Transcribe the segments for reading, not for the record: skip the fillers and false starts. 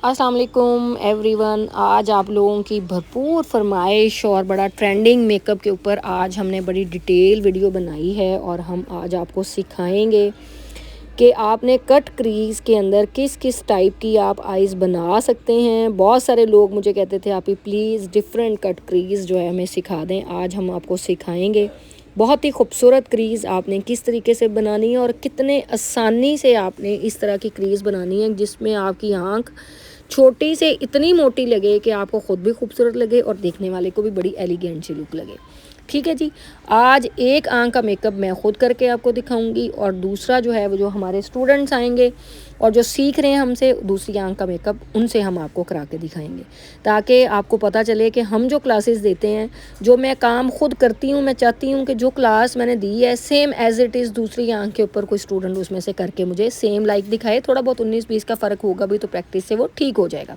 अस्सलाम वालेकुम एवरीवन। आज आप लोगों की भरपूर फरमाइश और बड़ा ट्रेंडिंग मेकअप के ऊपर आज हमने बड़ी डिटेल वीडियो बनाई है और हम आज आपको सिखाएंगे कि आपने कट क्रीज के अंदर किस किस टाइप की आप आइज़ बना सकते हैं। बहुत सारे लोग मुझे कहते थे आप ही प्लीज़ डिफरेंट कट क्रीज जो है हमें सिखा दें। आज हम आपको सिखाएंगे बहुत ही खूबसूरत क्रीज़ आपने किस तरीके से बनानी है और कितने आसानी से आपने इस तरह की क्रीज़ बनानी है जिसमें आपकी आँख छोटी से इतनी मोटी लगे कि आपको ख़ुद भी खूबसूरत लगे और देखने वाले को भी बड़ी एलिगेंट सी लुक लगे। ठीक है जी। आज एक आंख का मेकअप मैं ख़ुद करके आपको दिखाऊंगी और दूसरा जो है वो जो हमारे स्टूडेंट्स आएंगे और जो सीख रहे हैं हमसे दूसरी आंख का मेकअप उनसे हम आपको करा के दिखाएंगे, ताकि आपको पता चले कि हम जो क्लासेस देते हैं, जो मैं काम खुद करती हूँ, मैं चाहती हूँ कि जो क्लास मैंने दी है सेम एज़ इट इज़ दूसरी आंख के ऊपर कोई स्टूडेंट उसमें से करके मुझे सेम लाइक दिखाए। थोड़ा बहुत 19-20 का फ़र्क होगा भी तो प्रैक्टिस से वो ठीक हो जाएगा।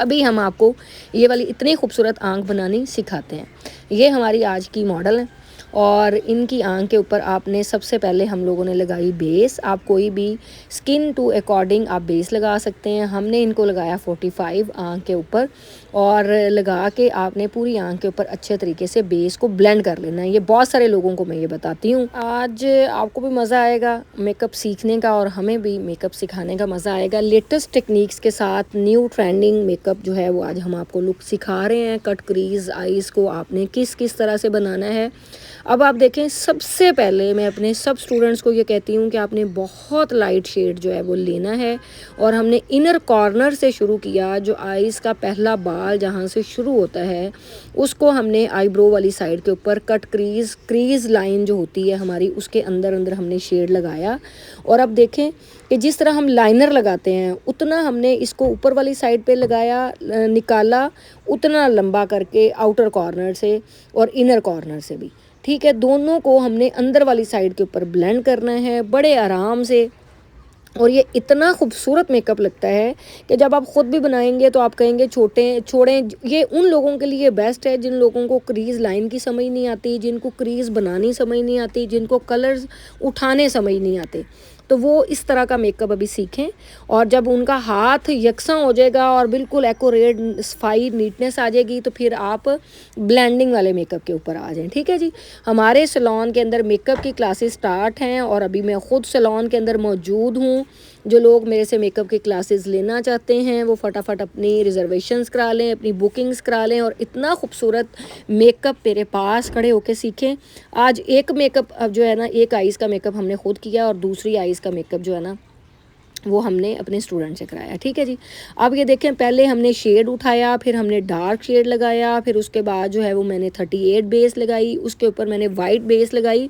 अभी हम आपको ये वाली इतनी खूबसूरत आंख बनानी सिखाते हैं। ये हमारी आज की मॉडल है और इनकी आंख के ऊपर आपने सबसे पहले हम लोगों ने लगाई बेस। आप कोई भी स्किन टू अकॉर्डिंग आप बेस लगा सकते हैं। हमने इनको लगाया 45 आंख के ऊपर और लगा के आपने पूरी आंख के ऊपर अच्छे तरीके से बेस को ब्लेंड कर लेना है। ये बहुत सारे लोगों को मैं ये बताती हूँ। आज आपको भी मज़ा आएगा मेकअप सीखने का और हमें भी मेकअप सिखाने का मज़ा आएगा। लेटेस्ट टेक्निक्स के साथ न्यू ट्रेंडिंग मेकअप जो है वो आज हम आपको लुक सिखा रहे हैं। कट क्रीज आइज़ को आपने किस किस तरह से बनाना है। अब आप देखें, सबसे पहले मैं अपने सब स्टूडेंट्स को ये कहती हूँ कि आपने बहुत लाइट शेड जो है वो लेना है और हमने इनर कॉर्नर से शुरू किया। जो आइज़ का पहला बाल जहाँ से शुरू होता है उसको हमने आईब्रो वाली साइड के ऊपर कट क्रीज लाइन जो होती है हमारी उसके अंदर अंदर हमने शेड लगाया। और अब देखें कि जिस तरह हम लाइनर लगाते हैं उतना हमने इसको ऊपर वाली साइड पे लगाया, निकाला उतना लंबा करके आउटर कॉर्नर से और इनर कॉर्नर से भी। ठीक है, दोनों को हमने अंदर वाली साइड के ऊपर ब्लेंड करना है बड़े आराम से। और ये इतना खूबसूरत मेकअप लगता है कि जब आप ख़ुद भी बनाएंगे तो आप कहेंगे छोड़ें। ये उन लोगों के लिए बेस्ट है जिन लोगों को क्रीज़ लाइन की समझ नहीं आती, जिनको क्रीज़ बनानी समझ नहीं आती, जिनको कलर्स उठाने समझ नहीं आते। तो वो इस तरह का मेकअप अभी सीखें और जब उनका हाथ यकसा हो जाएगा और बिल्कुल एक्यूरेट सफाई नीटनेस आ जाएगी तो फिर आप ब्लेंडिंग वाले मेकअप के ऊपर आ जाएं। ठीक है जी। हमारे सैलून के अंदर मेकअप की क्लासेस स्टार्ट हैं और अभी मैं ख़ुद सैलून के अंदर मौजूद हूँ। जो लोग मेरे से मेकअप की क्लासेस लेना चाहते हैं वो फटाफट अपनी रिजर्वेशंस करा लें, अपनी बुकिंग्स करा लें और इतना खूबसूरत मेकअप मेरे पास खड़े होकर सीखें। आज एक मेकअप अब जो है ना, एक आइज़ का मेकअप हमने खुद किया और दूसरी आइज़ का मेकअप जो है ना वो हमने अपने स्टूडेंट से कराया। ठीक है जी। अब ये देखें, पहले हमने शेड उठाया, फिर हमने डार्क शेड लगाया, फिर उसके बाद जो है वो मैंने 38 बेस लगाई, उसके ऊपर मैंने वाइट बेस लगाई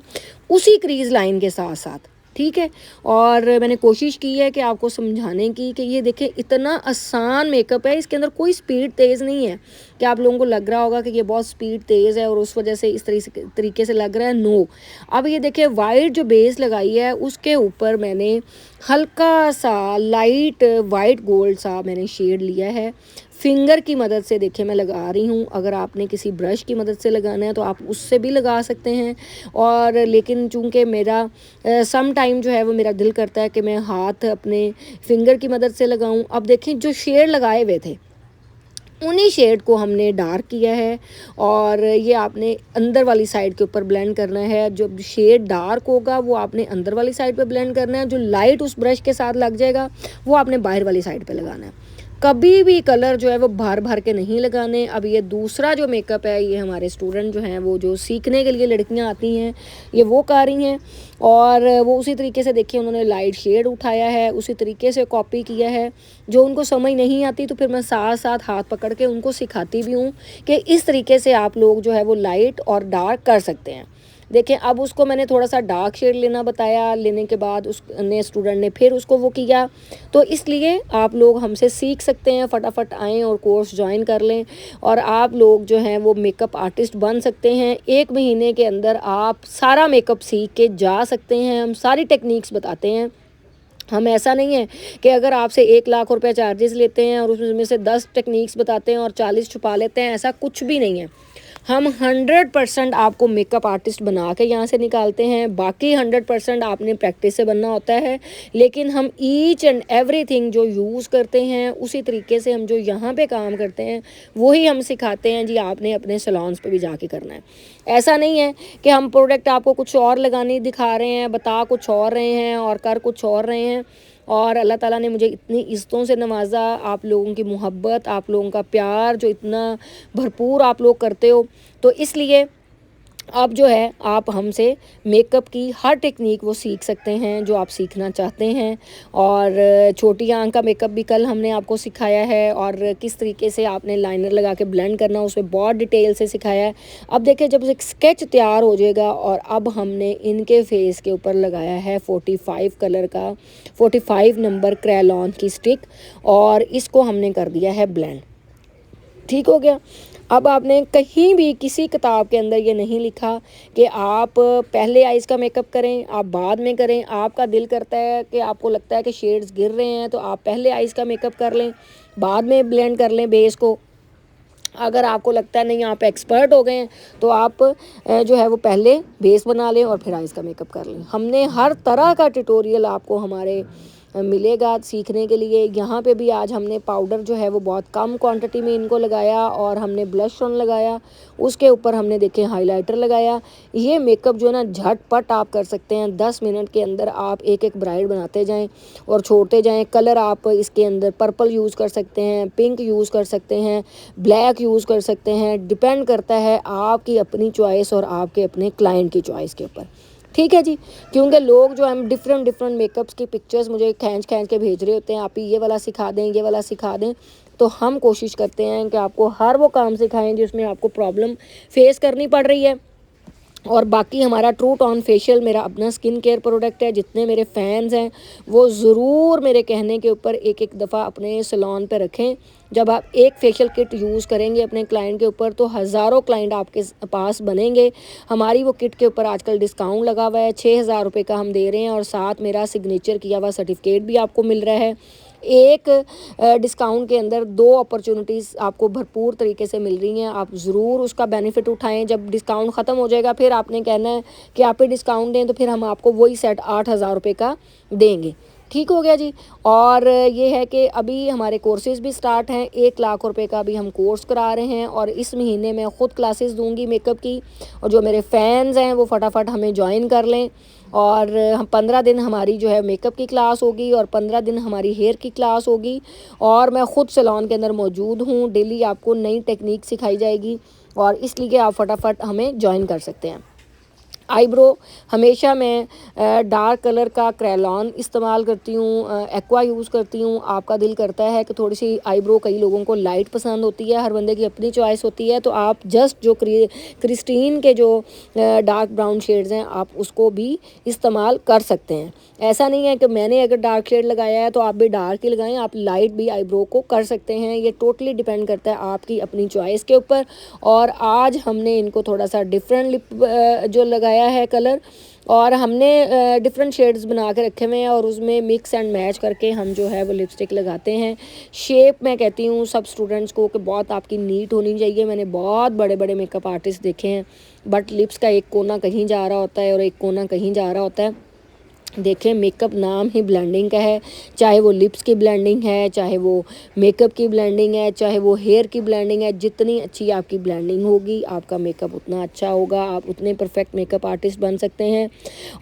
उसी क्रीज लाइन के साथ साथ। ठीक है। और मैंने कोशिश की है कि आपको समझाने की कि ये देखें इतना आसान मेकअप है, इसके अंदर कोई स्पीड तेज़ नहीं है कि आप लोगों को लग रहा होगा कि ये बहुत स्पीड तेज़ है और उस वजह से इस तरीके से लग रहा है। नो। अब ये देखें, वाइट जो बेस लगाई है उसके ऊपर मैंने हल्का सा लाइट वाइट गोल्ड सा मैंने शेड लिया है। फिंगर की मदद से देखिए मैं लगा रही हूँ। अगर आपने किसी ब्रश की मदद से लगाना है तो आप उससे भी लगा सकते हैं। और लेकिन चूंकि मेरा सम टाइम जो है वो मेरा दिल करता है कि मैं हाथ अपने फिंगर की मदद से लगाऊं। अब देखें, जो शेड लगाए हुए थे उन्हीं शेड को हमने डार्क किया है और ये आपने अंदर वाली साइड के ऊपर ब्लेंड करना है। जो शेड डार्क होगा वो आपने अंदर वाली साइड पे ब्लेंड करना है, जो लाइट उस ब्रश के साथ लग जाएगा वो आपने बाहर वाली साइड पे लगाना है। कभी भी कलर जो है वो भर भर के नहीं लगाने। अब ये दूसरा जो मेकअप है ये हमारे स्टूडेंट जो हैं वो जो सीखने के लिए लड़कियां आती हैं ये वो कर रही हैं और वो उसी तरीके से देखिए उन्होंने लाइट शेड उठाया है, उसी तरीके से कॉपी किया है। जो उनको समझ नहीं आती तो फिर मैं साथ साथ हाथ पकड़ के उनको सिखाती भी हूँ कि इस तरीके से आप लोग जो है वो लाइट और डार्क कर सकते हैं। देखें, अब उसको मैंने थोड़ा सा डार्क शेड लेना बताया, लेने के बाद उसने स्टूडेंट ने फिर उसको वो किया। तो इसलिए आप लोग हमसे सीख सकते हैं, फटाफट आएँ और कोर्स ज्वाइन कर लें और आप लोग जो हैं वो मेकअप आर्टिस्ट बन सकते हैं। 1 महीने के अंदर आप सारा मेकअप सीख के जा सकते हैं। हम सारी टेक्निक्स बताते हैं हम ऐसा नहीं है कि अगर आपसे 1 लाख रुपए चार्जेस लेते हैं और उसमें से 10 टेक्निक्स बताते हैं और 40 छुपा लेते हैं, ऐसा कुछ भी नहीं है। हम 100% आपको मेकअप आर्टिस्ट बना के यहाँ से निकालते हैं, बाकी 100% आपने प्रैक्टिस से बनना होता है। लेकिन हम ईच एंड एवरीथिंग जो यूज़ करते हैं उसी तरीके से हम जो यहाँ पे काम करते हैं वही हम सिखाते हैं जी, आपने अपने सैलून्स पे भी जाके करना है। ऐसा नहीं है कि हम प्रोडक्ट आपको कुछ और लगाने दिखा रहे हैं, बता कुछ और रहे हैं और कर कुछ और रहे हैं। और अल्लाह ताला ने मुझे इतनी इज़्ज़तों से नवाजा, आप लोगों की मोहब्बत, आप लोगों का प्यार जो इतना भरपूर आप लोग करते हो, तो इसलिए अब जो है आप हमसे मेकअप की हर टेक्निक वो सीख सकते हैं जो आप सीखना चाहते हैं। और छोटी आंख का मेकअप भी कल हमने आपको सिखाया है, और किस तरीके से आपने लाइनर लगा के ब्लेंड करना उसमें बहुत डिटेल से सिखाया है। अब देखिए जब एक स्केच तैयार हो जाएगा, और अब हमने इनके फेस के ऊपर लगाया है 45 कलर का 45 नंबर क्रेयॉन की स्टिक, और इसको हमने कर दिया है ब्लेंड। ठीक हो गया। अब आपने कहीं भी किसी किताब के अंदर ये नहीं लिखा कि आप पहले आइज़ का मेकअप करें, आप बाद में करें। आपका दिल करता है कि आपको लगता है कि शेड्स गिर रहे हैं तो आप पहले आइज़ का मेकअप कर लें, बाद में ब्लेंड कर लें बेस को। अगर आपको लगता है नहीं आप एक्सपर्ट हो गए हैं तो आप जो है वो पहले बेस बना लें और फिर आइज़ का मेकअप कर लें। हमने हर तरह का ट्यूटोरियल आपको हमारे मिलेगा सीखने के लिए। यहाँ पे भी आज हमने पाउडर जो है वो बहुत कम क्वांटिटी में इनको लगाया, और हमने ब्लश ऑन लगाया, उसके ऊपर हमने देखें हाइलाइटर लगाया। ये मेकअप जो है ना झटपट आप कर सकते हैं, 10 मिनट के अंदर आप एक एक ब्राइड बनाते जाएं और छोड़ते जाएं। कलर आप इसके अंदर पर्पल यूज़ कर सकते हैं, पिंक यूज़ कर सकते हैं, ब्लैक यूज़ कर सकते हैं। डिपेंड करता है आपकी अपनी चॉइस और आपके अपने क्लाइंट की चॉइस के ऊपर। ठीक है जी। क्योंकि लोग जो हम डिफरेंट मेकअप्स की पिक्चर्स मुझे खींच के भेज रहे होते हैं, आप ये वाला सिखा दें, ये वाला सिखा दें। तो हम कोशिश करते हैं कि आपको हर वो काम सिखाएं जिसमें आपको प्रॉब्लम फेस करनी पड़ रही है। और बाकी हमारा ट्रू टोन फेशियल मेरा अपना स्किन केयर प्रोडक्ट है। जितने मेरे फैंस हैं वो ज़रूर मेरे कहने के ऊपर एक एक दफ़ा अपने सैलून पे रखें। जब आप एक फेशियल किट यूज़ करेंगे अपने क्लाइंट के ऊपर तो हज़ारों क्लाइंट आपके पास बनेंगे। हमारी वो किट के ऊपर आजकल डिस्काउंट लगा हुआ है, 6,000 रुपये का हम दे रहे हैं, और साथ मेरा सिग्नेचर किया हुआ सर्टिफिकेट भी आपको मिल रहा है। एक डिस्काउंट के अंदर 2 अपॉर्चुनिटीज़ आपको भरपूर तरीके से मिल रही हैं। आप ज़रूर उसका बेनिफिट उठाएं। जब डिस्काउंट ख़त्म हो जाएगा फिर आपने कहना है कि आप ही डिस्काउंट दें, तो फिर हम आपको वही सेट 8,000 रुपये का देंगे। ठीक हो गया जी। और ये है कि अभी हमारे कोर्सेज़ भी स्टार्ट हैं। 1 लाख रुपए का भी हम कोर्स करा रहे हैं, और इस महीने मैं ख़ुद क्लासेस दूंगी मेकअप की। और जो मेरे फ़ैन्स हैं वो फटाफट हमें ज्वाइन कर लें। और हम 15 दिन हमारी जो है मेकअप की क्लास होगी, और 15 दिन हमारी हेयर की क्लास होगी। और मैं ख़ुद सैलून के अंदर मौजूद हूँ। डेली आपको नई टेक्निक सिखाई जाएगी, और इसलिए आप फटाफट हमें ज्वाइन कर सकते हैं। आईब्रो हमेशा मैं डार्क कलर का क्रेयॉन इस्तेमाल करती हूँ, एक्वा यूज़ करती हूँ। आपका दिल करता है कि थोड़ी सी आईब्रो, कई लोगों को लाइट पसंद होती है, हर बंदे की अपनी चॉइस होती है। तो आप जस्ट जो क्रिस्टीन के जो डार्क ब्राउन शेड्स हैं आप उसको भी इस्तेमाल कर सकते हैं। ऐसा नहीं है कि मैंने अगर डार्क शेड लगाया है तो आप भी डार्क ही लगाएं, आप लाइट भी आईब्रो को कर सकते हैं। ये टोटली डिपेंड करता है आपकी अपनी चॉइस के ऊपर। और आज हमने इनको थोड़ा सा डिफरेंट लिप जो लगाया है कलर, और हमने डिफरेंट शेड्स बना के रखे हुए हैं, और उसमें मिक्स एंड मैच करके हम जो है वो लिपस्टिक लगाते हैं। शेप मैं कहती हूँ सब स्टूडेंट्स को कि बहुत आपकी नीट होनी चाहिए। मैंने बहुत बड़े बड़े मेकअप आर्टिस्ट देखे हैं, बट लिप्स का एक कोना कहीं जा रहा होता है और एक कोना कहीं जा रहा होता है। देखें, मेकअप नाम ही ब्लेंडिंग का है, चाहे वो लिप्स की ब्लेंडिंग है, चाहे वो मेकअप की ब्लेंडिंग है, चाहे वो हेयर की ब्लेंडिंग है। जितनी अच्छी आपकी ब्लेंडिंग होगी आपका मेकअप उतना अच्छा होगा, आप उतने परफेक्ट मेकअप आर्टिस्ट बन सकते हैं।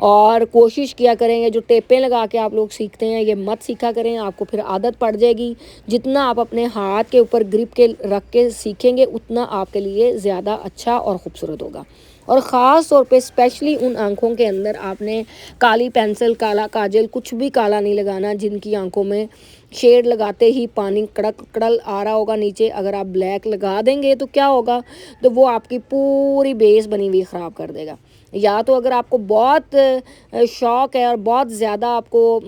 और कोशिश किया करेंगे जो टेपें लगा के आप लोग सीखते हैं ये मत सीखा करें, आपको फिर आदत पड़ जाएगी। जितना आप अपने हाथ के ऊपर ग्रिप के रख के सीखेंगे उतना आपके लिए ज़्यादा अच्छा और ख़ूबसूरत होगा। और ख़ास तौर पे स्पेशली उन आँखों के अंदर आपने काली पेंसिल, काला काजल, कुछ भी काला नहीं लगाना जिनकी आंखों में शेड लगाते ही पानी कड़क कड़ल आ रहा होगा नीचे। अगर आप ब्लैक लगा देंगे तो क्या होगा, तो वो आपकी पूरी बेस बनी हुई ख़राब कर देगा। या तो अगर आपको बहुत शौक़ है और बहुत ज़्यादा आपको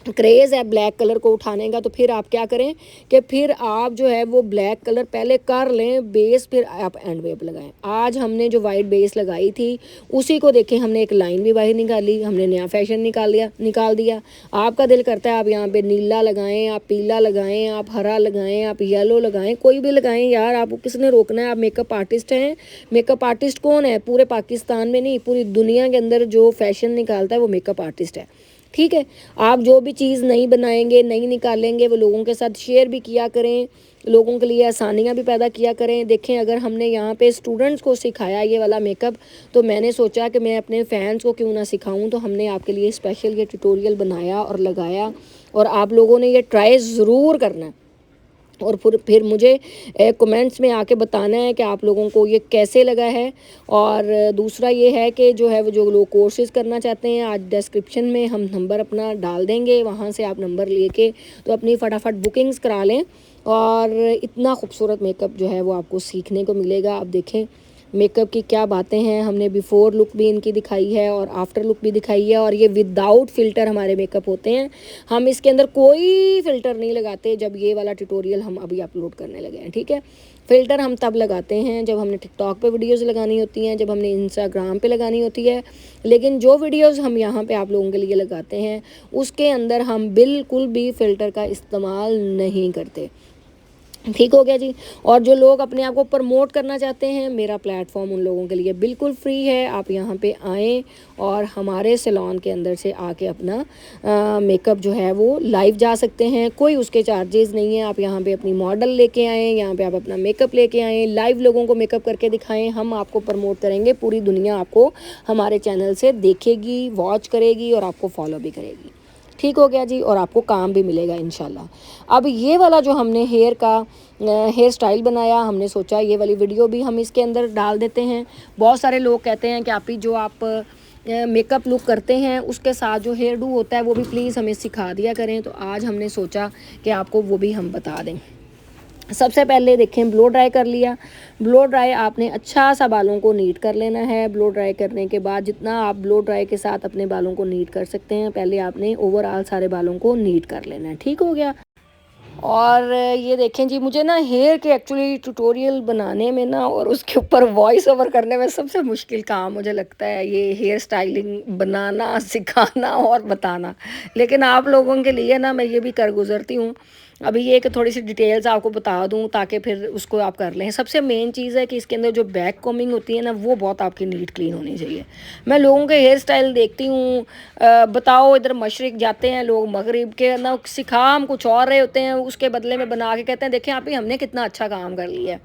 क्रेज़ है ब्लैक कलर को उठाने का, तो फिर आप क्या करें कि फिर आप जो है वो ब्लैक कलर पहले कर लें बेस, फिर आप एंड वेव लगाएं। आज हमने जो वाइट बेस लगाई थी उसी को देखें, हमने एक लाइन भी बाहर निकाली, हमने नया फैशन निकाल दिया। आपका दिल करता है आप यहाँ पे नीला लगाएं, आप पीला लगाएं, आप हरा लगाएं, आप येलो लगाएं, कोई भी लगाएं यार, आपको किसने रोकना है। आप मेकअप आर्टिस्ट हैं। मेकअप आर्टिस्ट कौन है? पूरे पाकिस्तान में नहीं, पूरी दुनिया के अंदर जो फैशन निकालता है वो मेकअप आर्टिस्ट है। ठीक है, आप जो भी चीज़ नहीं बनाएंगे, नहीं निकालेंगे, वो लोगों के साथ शेयर भी किया करें, लोगों के लिए आसानियाँ भी पैदा किया करें। देखें, अगर हमने यहाँ पे स्टूडेंट्स को सिखाया ये वाला मेकअप, तो मैंने सोचा कि मैं अपने फैंस को क्यों ना सिखाऊं, तो हमने आपके लिए स्पेशल ये ट्यूटोरियल बनाया और लगाया, और आप लोगों ने ये ट्राई ज़रूर करना है। और फिर मुझे कमेंट्स में आके बताना है कि आप लोगों को ये कैसे लगा है। और दूसरा ये है कि जो है वो जो लोग कोर्सेज़ करना चाहते हैं, आज डिस्क्रिप्शन में हम नंबर अपना डाल देंगे, वहाँ से आप नंबर लेके तो अपनी फटाफट बुकिंग्स करा लें। और इतना खूबसूरत मेकअप जो है वो आपको सीखने को मिलेगा। आप देखें मेकअप की क्या बातें हैं, हमने बिफ़ोर लुक भी इनकी दिखाई है और आफ्टर लुक भी दिखाई है। और ये विदाउट फ़िल्टर हमारे मेकअप होते हैं, हम इसके अंदर कोई फ़िल्टर नहीं लगाते। जब ये वाला ट्यूटोरियल हम अभी अपलोड करने लगे हैं, ठीक है। फ़िल्टर हम तब लगाते हैं जब हमने टिकटॉक पे वीडियोज़ लगानी होती हैं, जब हमने इंस्टाग्राम पे लगानी होती है। लेकिन जो वीडियोज़ हम यहाँ पे आप लोगों के लिए लगाते हैं उसके अंदर हम बिल्कुल भी फ़िल्टर का इस्तेमाल नहीं करते। ठीक हो गया जी। और जो लोग अपने आप को प्रमोट करना चाहते हैं, मेरा प्लेटफॉर्म उन लोगों के लिए बिल्कुल फ्री है। आप यहाँ पे आएँ और हमारे सैलून के अंदर से आके अपना मेकअप जो है वो लाइव जा सकते हैं, कोई उसके चार्जेस नहीं है। आप यहाँ पे अपनी मॉडल लेके आएँ, यहाँ पे आप अपना मेकअप लेके आएँ, लाइव लोगों को मेकअप करके दिखाएँ, हम आपको प्रमोट करेंगे। पूरी दुनिया आपको हमारे चैनल से देखेगी, वॉच करेगी और आपको फॉलो भी करेगी। ठीक हो गया जी। और आपको काम भी मिलेगा इंशाल्लाह। अब ये वाला जो हमने हेयर स्टाइल बनाया, हमने सोचा ये वाली वीडियो भी हम इसके अंदर डाल देते हैं। बहुत सारे लोग कहते हैं कि आप ही जो आप मेकअप लुक करते हैं उसके साथ जो हेयर डू होता है वो भी प्लीज़ हमें सिखा दिया करें। तो आज हमने सोचा कि आपको वो भी हम बता दें। सबसे पहले देखें, ब्लो ड्राई कर लिया। ब्लो ड्राई आपने अच्छा सा बालों को नीट कर लेना है। ब्लो ड्राई करने के बाद जितना आप ब्लो ड्राई के साथ अपने बालों को नीट कर सकते हैं, पहले आपने ओवरऑल सारे बालों को नीट कर लेना है। ठीक हो गया। और ये देखें जी, मुझे ना हेयर के एक्चुअली ट्यूटोरियल बनाने में ना और उसके ऊपर वॉइस ओवर करने में सबसे मुश्किल काम मुझे लगता है ये हेयर स्टाइलिंग बनाना, सिखाना और बताना। लेकिन आप लोगों के लिए ना मैं ये भी कर गुजरती हूँ। अभी ये कि थोड़ी सी डिटेल्स आपको बता दूँ ताकि फिर उसको आप कर लें। सबसे मेन चीज़ है कि इसके अंदर जो बैक कॉमिंग होती है ना, वो बहुत आपकी नीट क्लीन होनी चाहिए। मैं लोगों के हेयर स्टाइल देखती हूँ, बताओ इधर मशरिक जाते हैं लोग, मगरिब के ना सिखा हम कुछ और रहे होते हैं, उसके बदले में बना के कहते हैं देखें आप ही हमने कितना अच्छा काम कर लिया है।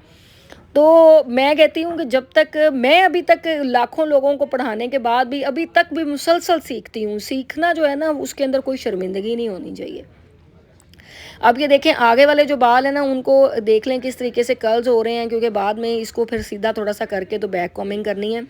तो मैं कहती हूँ कि जब तक मैं अभी तक लाखों लोगों को पढ़ाने के बाद भी अभी तक भी मुसलसल सीखती हूँ। सीखना जो है ना उसके अंदर कोई शर्मिंदगी नहीं होनी चाहिए। अब ये देखें आगे वाले जो बाल हैं ना उनको देख लें किस तरीके से कर्ल्स हो रहे हैं, क्योंकि बाद में इसको फिर सीधा थोड़ा सा करके तो बैक कॉमिंग करनी है।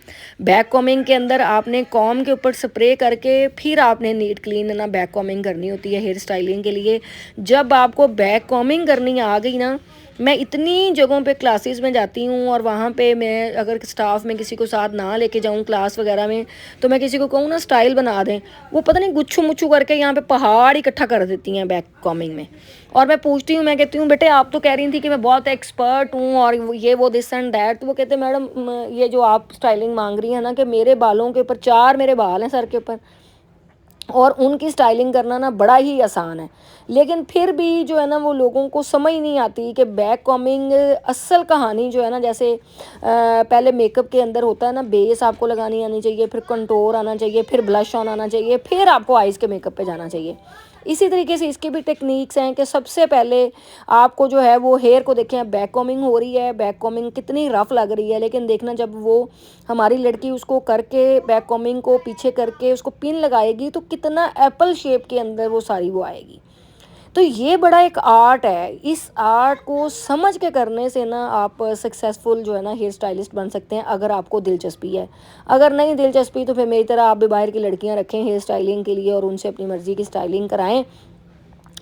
बैक कॉमिंग के अंदर आपने कॉम के ऊपर स्प्रे करके फिर आपने नीट क्लीन ना बैक कॉमिंग करनी होती है हेयर स्टाइलिंग के लिए। जब आपको बैक कॉमिंग करनी आ गई ना, मैं इतनी जगहों पे क्लासेस में जाती हूँ और वहाँ पे मैं अगर स्टाफ में किसी को साथ ना लेके जाऊँ क्लास वगैरह में, तो मैं किसी को कहूँ ना स्टाइल बना दें, वो पता नहीं गुच्छू मुच्छू करके यहाँ पे पहाड़ इकट्ठा कर देती हैं बैक कॉमिंग में। और मैं पूछती हूँ, मैं कहती हूँ बेटे आप तो कह रही थी कि मैं बहुत एक्सपर्ट हूँ और ये वो दिस एंड दैट, तो वो कहते मैडम ये जो आप स्टाइलिंग मांग रही हैं ना, कि मेरे बालों के ऊपर 4 मेरे बाल हैं सर के ऊपर, और उनकी स्टाइलिंग करना ना बड़ा ही आसान है। लेकिन फिर भी जो है ना वो लोगों को समझ नहीं आती कि बैक कॉमिंग असल कहानी जो है ना, जैसे पहले मेकअप के अंदर होता है ना, बेस आपको लगानी आनी चाहिए, फिर कंटोर आना चाहिए, फिर ब्लश ऑन आना चाहिए, फिर आपको आइज़ के मेकअप पे जाना चाहिए। इसी तरीके से इसकी भी टेक्निक्स हैं कि सबसे पहले आपको जो है वो हेयर को देखें, बैक कॉमिंग हो रही है, बैक कॉमिंग कितनी रफ़ लग रही है, लेकिन देखना जब वो हमारी लड़की उसको करके बैक कॉमिंग को पीछे करके उसको पिन लगाएगी तो कितना एप्पल शेप के अंदर वो सारी वो आएगी। तो ये बड़ा एक आर्ट है। इस आर्ट को समझ के करने से ना आप सक्सेसफुल जो है ना हेयर स्टाइलिस्ट बन सकते हैं, अगर आपको दिलचस्पी है। अगर नहीं दिलचस्पी तो फिर मेरी तरह आप भी बाहर की लड़कियां रखें हेयर स्टाइलिंग के लिए और उनसे अपनी मर्ज़ी की स्टाइलिंग कराएं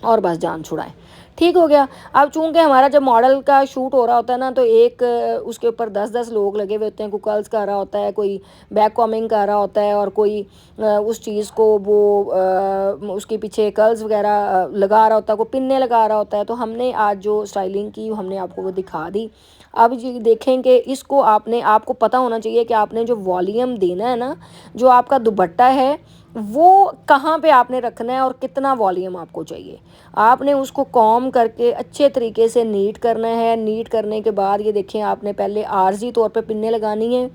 और बस जान छुड़ाएं। ठीक हो गया। अब चूँकि हमारा जब मॉडल का शूट हो रहा होता है ना, तो एक उसके ऊपर 10-10 लोग लगे हुए होते हैं, कोई कर्ल्स कर रहा होता है, कोई बैक कॉमिंग कर रहा होता है, और कोई उस चीज़ को वो उसके पीछे कर्ल्स वगैरह लगा रहा होता है, कोई पिन्ने लगा रहा होता है। तो हमने आज जो स्टाइलिंग की हमने आपको वो दिखा दी। अब ये देखें कि इसको आपको पता होना चाहिए कि आपने जो वॉल्यूम देना है ना, जो आपका दुपट्टा है वो कहाँ पे आपने रखना है और कितना वॉल्यूम आपको चाहिए। आपने उसको कॉम करके अच्छे तरीके से नीट करना है। नीट करने के बाद ये देखें, आपने पहले आर्जी तौर पे पिन्ने लगानी है,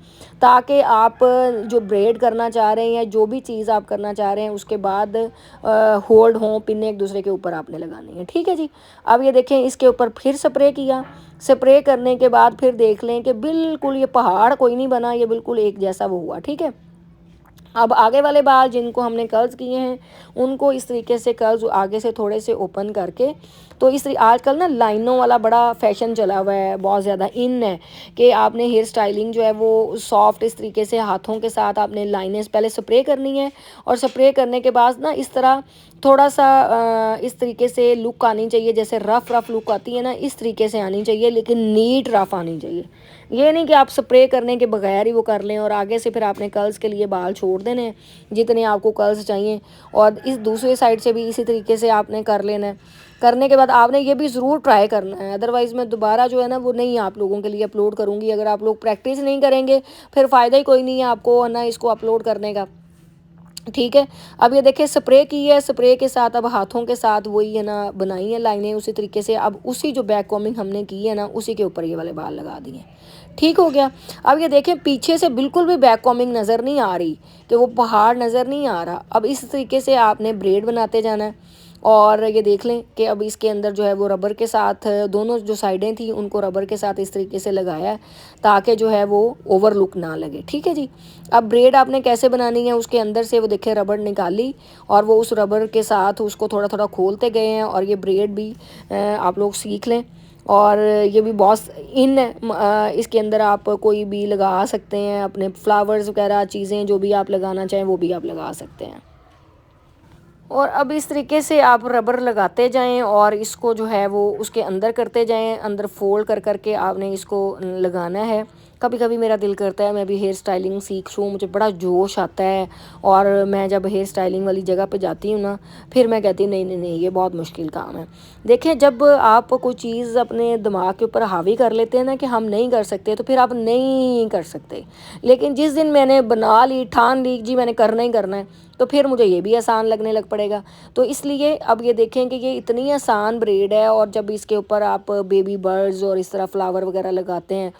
ताकि आप जो ब्रेड करना चाह रहे हैं या जो भी चीज़ आप करना चाह रहे हैं उसके बाद होल्ड हों पिन्ने एक दूसरे के ऊपर आपने लगानी है। ठीक है जी। अब ये देखें, इसके ऊपर फिर स्प्रे किया। स्प्रे करने के बाद फिर देख लें कि बिल्कुल ये पहाड़ कोई नहीं बना, ये बिल्कुल एक जैसा वो हुआ। ठीक है। अब आगे वाले बाल जिनको हमने कर्ल्स किए हैं उनको इस तरीके से कर्ल्स आगे से थोड़े से ओपन करके, तो आजकल ना लाइनों वाला बड़ा फैशन चला हुआ है, बहुत ज़्यादा इन है कि आपने हेयर स्टाइलिंग जो है वो सॉफ्ट इस तरीके से हाथों के साथ आपने लाइनें पहले स्प्रे करनी है, और स्प्रे करने के बाद ना इस तरह थोड़ा सा इस तरीके से लुक आनी चाहिए, जैसे रफ़ लुक आती है ना, इस तरीके से आनी चाहिए, लेकिन नीट रफ़ आनी चाहिए। ये नहीं कि आप स्प्रे करने के बगैर ही वो कर लें और आगे से फिर आपने कर्ल्स के लिए बाल छोड़ देने हैं जितने आपको कर्ल्स चाहिए, और इस दूसरे साइड से भी इसी तरीके से आपने कर लेना है। करने के बाद आपने ये भी ज़रूर ट्राई करना है, अदरवाइज़ मैं दोबारा जो है ना वो नहीं आप लोगों के लिए अपलोड करूँगी। अगर आप लोग प्रैक्टिस नहीं करेंगे फिर फ़ायदा ही कोई नहीं है आपको ना इसको अपलोड करने का। ठीक है। अब ये देखिए, स्प्रे की है, स्प्रे के साथ अब हाथों के साथ वही है ना बनाई है लाइनें उसी तरीके से। अब उसी जो बैक कॉमिंग हमने की है ना उसी के ऊपर ये वाले बाल लगा दिए। ठीक हो गया। अब ये देखें, पीछे से बिल्कुल भी बैक कॉमिंग नज़र नहीं आ रही, कि वो पहाड़ नज़र नहीं आ रहा। अब इस तरीके से आपने ब्रेड बनाते जाना है, और ये देख लें कि अब इसके अंदर जो है वो रबर के साथ दोनों जो साइडें थी उनको रबर के साथ इस तरीके से लगाया है, ताकि जो है वो ओवर लुक ना लगे। ठीक है जी। अब ब्रेड आपने कैसे बनानी है, उसके अंदर से वो देखें रबर निकाली, और वो उस रबर के साथ उसको थोड़ा थोड़ा खोलते गए हैं, और ये ब्रेड भी आप लोग सीख लें। और ये भी बहुत इन है, इसके अंदर आप कोई भी लगा सकते हैं, अपने फ्लावर्स वगैरह चीज़ें जो भी आप लगाना चाहें वो भी आप लगा सकते हैं। और अब इस तरीके से आप रबर लगाते जाएं और इसको जो है वो उसके अंदर करते जाएं, अंदर फोल्ड कर करके आपने इसको लगाना है। कभी कभी मेरा दिल करता है मैं भी हेयर स्टाइलिंग सीख लूँ, मुझे बड़ा जोश आता है, और मैं जब हेयर स्टाइलिंग वाली जगह पे जाती हूँ ना, फिर मैं कहती हूँ नहीं नहीं नहीं, ये बहुत मुश्किल काम है। देखें, जब आप कोई चीज़ अपने दिमाग के ऊपर हावी कर लेते हैं ना कि हम नहीं कर सकते, तो फिर आप नहीं कर सकते। लेकिन जिस दिन मैंने बना ली, ठान ली जी मैंने करना ही करना है, तो फिर मुझे ये भी आसान लगने लग पड़ेगा। तो इसलिए अब ये देखें कि ये इतनी आसान ब्रेड है, और जब इसके ऊपर आप बेबी बर्ड्स और इस तरह फ्लावर वगैरह लगाते हैं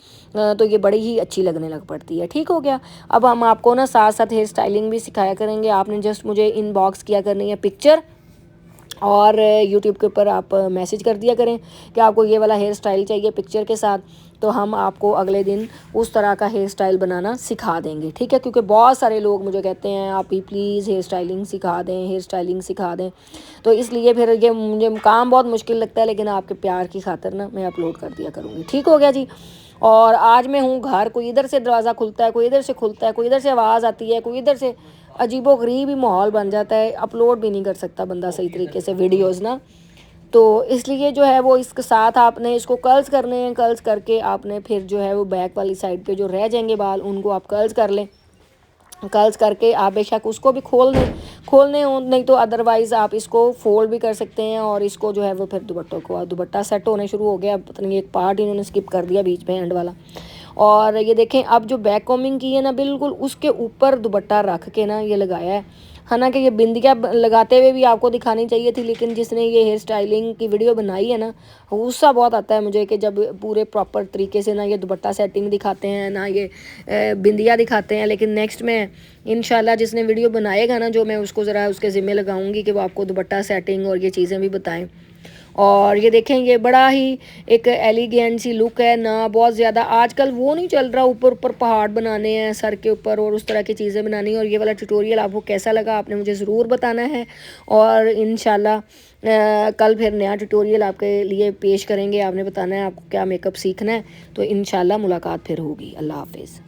तो ये बड़ी ही अच्छी लगने लग पड़ती है। ठीक हो गया। अब हम आपको ना साथ साथ हेयर स्टाइलिंग भी सिखाया करेंगे। आपने जस्ट मुझे इनबॉक्स किया करनी है पिक्चर, और यूट्यूब के ऊपर आप मैसेज कर दिया करें कि आपको ये वाला हेयर स्टाइल चाहिए पिक्चर के साथ, तो हम आपको अगले दिन उस तरह का हेयर स्टाइल बनाना सिखा देंगे। ठीक है। क्योंकि बहुत सारे लोग मुझे कहते हैं आप ही प्लीज़ हेयर स्टाइलिंग सिखा दें, हेयर स्टाइलिंग सिखा दें, तो इसलिए फिर ये मुझे काम बहुत मुश्किल लगता है, लेकिन आपके प्यार की खातिर ना मैं अपलोड कर दिया करूँगी। ठीक हो गया जी। और आज मैं हूँ घर, कोई इधर से दरवाज़ा खुलता है, कोई इधर से खुलता है, कोई इधर से आवाज़ आती है, कोई इधर से, अजीबो गरीब ही माहौल बन जाता है, अपलोड भी नहीं कर सकता बंदा सही तरीके से वीडियोज़ ना। तो इसलिए जो है वो इसके साथ आपने इसको कर्ल्स करने हैं, कर्ल्स करके आपने फिर जो है वो बैक वाली साइड पे जो रह जाएंगे बाल उनको आप कर्ल्स कर लें। कर्ल्स करके आप बेशक उसको भी खोलने हो, नहीं तो अदरवाइज़ आप इसको फोल्ड भी कर सकते हैं, और इसको जो है वो फिर दुपट्टों को, दुपट्टा सेट होने शुरू हो गया, पता नहीं एक पार्ट इन्होंने स्किप कर दिया बीच में एंड वाला। और ये देखें, अब जो बैक कॉमिंग की है ना बिल्कुल उसके ऊपर दुपट्टा रख के ना ये लगाया है। हालांकि ये बिंदियाँ लगाते हुए भी आपको दिखानी चाहिए थी, लेकिन जिसने ये हेयर स्टाइलिंग की वीडियो बनाई है ना, गुस्सा बहुत आता है मुझे कि जब पूरे प्रॉपर तरीके से ना ये दुपट्टा सेटिंग दिखाते हैं ना ये बिंदियाँ दिखाते हैं। लेकिन नेक्स्ट में इंशाल्लाह जिसने वीडियो बनाएगा ना, जो मैं उसको ज़रा उसके ज़िम्मे लगाऊंगी कि वो आपको दुपट्टा सेटिंग और ये चीज़ें भी बताएं। और ये देखें, ये बड़ा ही एक एलिगेंट सी लुक है ना, बहुत ज़्यादा आजकल वो नहीं चल रहा ऊपर ऊपर पहाड़ बनाने हैं सर के ऊपर और उस तरह की चीज़ें बनानी। और ये वाला ट्यूटोरियल आपको कैसा लगा आपने मुझे ज़रूर बताना है, और इंशाल्लाह कल फिर नया ट्यूटोरियल आपके लिए पेश करेंगे। आपने बताना है आपको क्या मेकअप सीखना है, तो इंशाल्लाह मुलाकात फिर होगी। अल्लाह हाफिज़।